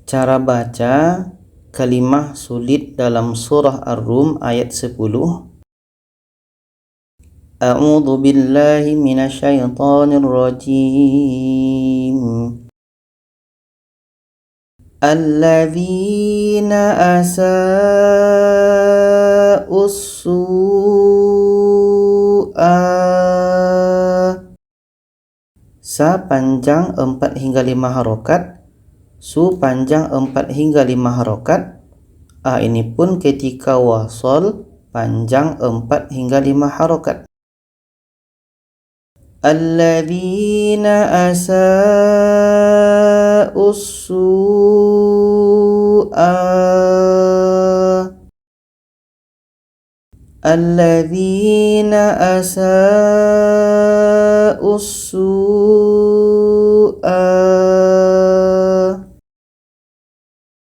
Cara baca kalimah sulit dalam surah Ar-Rum ayat 10. A'udzu billahi minasyaitonir rajim. Alladzina asa'us su'a. Sa panjang 4 hingga 5 harokat, su panjang 4 hingga 5 harokat. Ini pun ketika wasol panjang 4 hingga 5 harokat. Alladzina asa'us su'a. Alladzina asa'us su'a.